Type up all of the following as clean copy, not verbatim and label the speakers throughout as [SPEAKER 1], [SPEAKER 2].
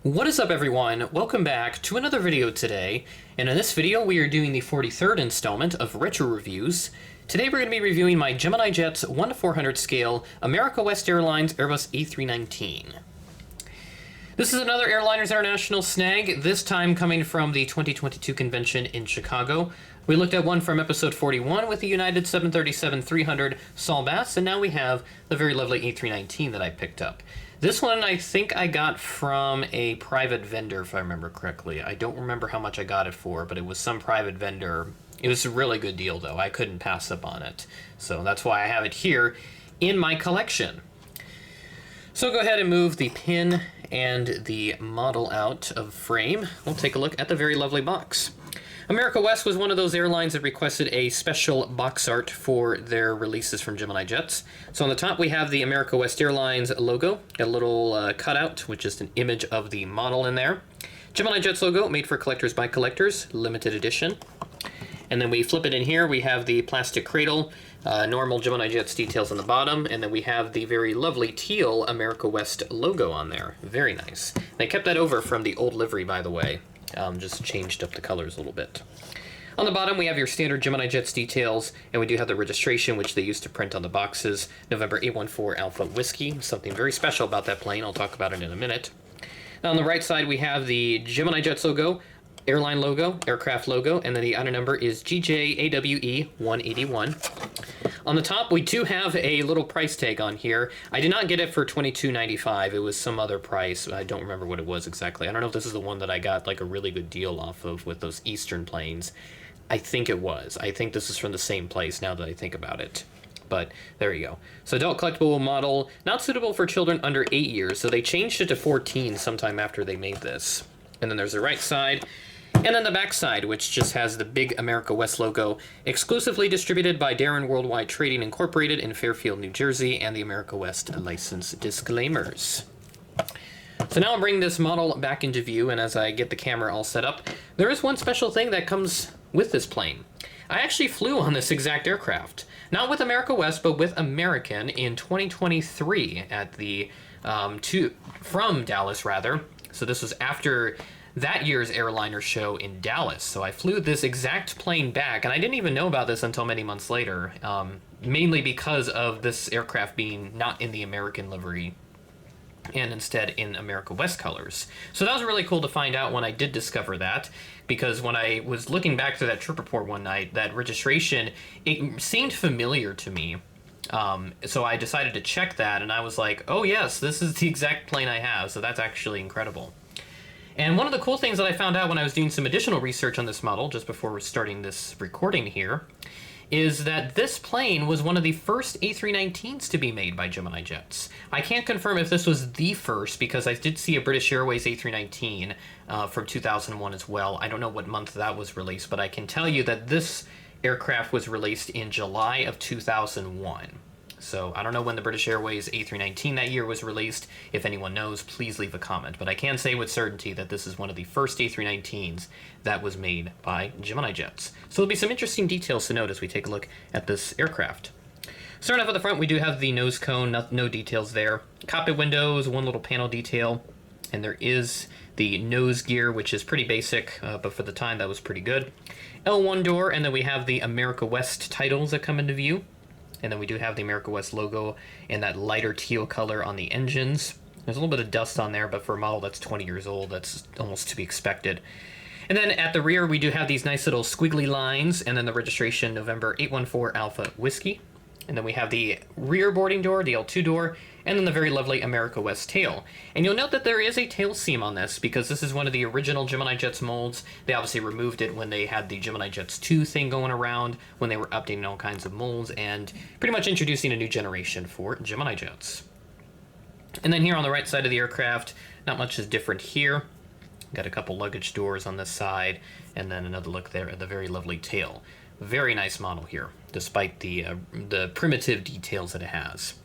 [SPEAKER 1] What is up, everyone? Welcome back to another video today, and in this video we are doing the 43rd installment of Retro Reviews. Today we're going to be reviewing my Gemini Jets 1/400 scale America West Airlines Airbus A319. This is another Airliners International snag, this time coming from the 2022 convention in Chicago. We looked at one from episode 41 with the United 737-300 Saul Bass, and now we have the very lovely A319 that I picked up. This one I think I got from a private vendor, if I remember correctly. I don't remember how much I got it for, but it was some private vendor. It was a really good deal, though. I couldn't pass up on it. So that's why I have it here in my collection. So go ahead and move the pin and the model out of frame. We'll take a look at the very lovely box. America West was one of those airlines that requested a special box art for their releases from Gemini Jets. So on the top we have the America West Airlines logo, a little cutout with just an image of the model in there. Gemini Jets logo, made for collectors by collectors, limited edition. And then we flip it in here, we have the plastic cradle, normal Gemini Jets details on the bottom, and then we have the very lovely teal America West logo on there. Very nice. They kept that over from the old livery, by the way. Just changed up the colors a little bit. On the bottom, we have your standard Gemini Jets details, and we do have the registration, which they used to print on the boxes. November 814 Alpha Whiskey. Something very special about that plane. I'll talk about it in a minute. Now, on the right side, we have the Gemini Jets logo, airline logo, aircraft logo, and then the item number is GJAWE 181. On the top, we do have a little price tag on here. I did not get it for $22.95. It was some other price. I don't remember what it was exactly. I don't know if this is the one that I got like a really good deal off of with those Eastern planes. I think it was. I think this is from the same place now that I think about it. But there you go. So adult collectible model, not suitable for children under 8 years. So they changed it to 14 sometime after they made this. And then there's the right side. And then the back side, which just has the big America West logo, exclusively distributed by Darren Worldwide Trading Incorporated in Fairfield, New Jersey, and the America West license disclaimers. So now I'll bring this model back into view, and as I get the camera all set up, there is one special thing that comes with this plane. I actually flew on this exact aircraft. Not with America West, but with American in 2023 at the, from Dallas, rather. So this was after that year's Airliner show in Dallas. So I flew this exact plane back, and I didn't even know about this until many months later, mainly because of this aircraft being not in the American livery and instead in America West colors. So that was really cool to find out when I did discover that, because when I was looking back through that trip report one night, that registration, it seemed familiar to me. So I decided to check that, and I was like, oh yes, this is the exact plane I have, so that's actually incredible. And one of the cool things that I found out when I was doing some additional research on this model, just before starting this recording here, is that this plane was one of the first A319s to be made by Gemini Jets. I can't confirm if this was the first, because I did see a British Airways A319 from 2001 as well. I don't know what month that was released, but I can tell you that this aircraft was released in July of 2001. So I don't know when the British Airways A319 that year was released. If anyone knows, please leave a comment. But I can say with certainty that this is one of the first A319s that was made by Gemini Jets. So there'll be some interesting details to note as we take a look at this aircraft. Starting off at the front, we do have the nose cone, no details there. Cockpit windows, one little panel detail, and there is the nose gear, which is pretty basic, but for the time that was pretty good. L1 door, and then we have the America West titles that come into view. And then we do have the America West logo in that lighter teal color on the engines. There's a little bit of dust on there, but for a model that's 20 years old, that's almost to be expected. And then at the rear, we do have these nice little squiggly lines, and then the registration, November 814 Alpha Whiskey. And then we have the rear boarding door, the L2 door, and then the very lovely America West tail. And you'll note that there is a tail seam on this, because this is one of the original Gemini Jets molds. They obviously removed it when they had the Gemini Jets 2 thing going around, when they were updating all kinds of molds, and pretty much introducing a new generation for Gemini Jets. And then here on the right side of the aircraft, not much is different here. Got a couple luggage doors on this side, and then another look there at the very lovely tail. Very nice model here, despite the primitive details that it has.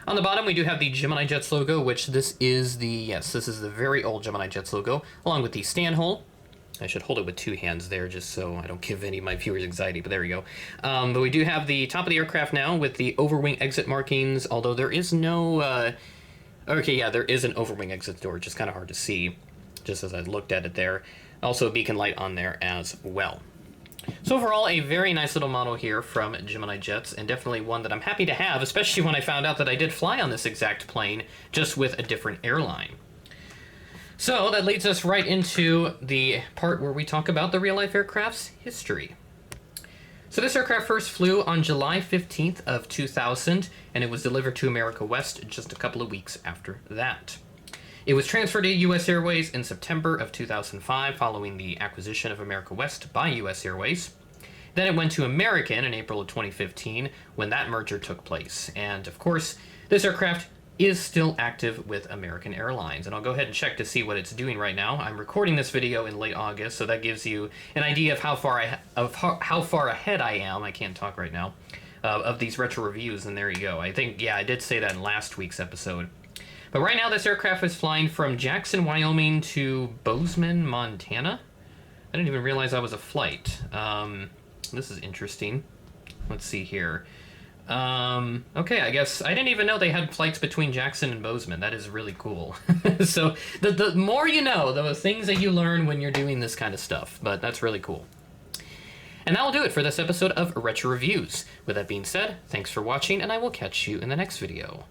[SPEAKER 1] On the bottom, we do have the Gemini Jets logo, which this is the very old Gemini Jets logo, along with the stand hole. I should hold it with two hands there, just so I don't give any of my viewers anxiety, but there we go. But we do have the top of the aircraft now with the overwing exit markings, although there is no... okay, yeah, there is an overwing exit door, just kind of hard to see. just as I looked at it there. Also a beacon light on there as well. So overall, a very nice little model here from Gemini Jets, and definitely one that I'm happy to have, especially when I found out that I did fly on this exact plane, just with a different airline. So that leads us right into the part where we talk about the real-life aircraft's history. So this aircraft first flew on July 15th of 2000, and it was delivered to America West just a couple of weeks after that. It was transferred to U.S. Airways in September of 2005 following the acquisition of America West by U.S. Airways. Then it went to American in April of 2015 when that merger took place. And of course, this aircraft is still active with American Airlines. And I'll go ahead and check to see what it's doing right now. I'm recording this video in late August, so that gives you an idea of how far ahead I am. I can't talk right now. Of these retro reviews, and there you go. I think, yeah, I did say that in last week's episode. But right now, this aircraft is flying from Jackson, Wyoming to Bozeman, Montana. I didn't even realize that was a flight. This is interesting. Let's see here. Okay, I guess I didn't even know they had flights between Jackson and Bozeman. That is really cool. So the more you know, the things that you learn when you're doing this kind of stuff. But that's really cool. And that will do it for this episode of Retro Reviews. With that being said, thanks for watching, and I will catch you in the next video.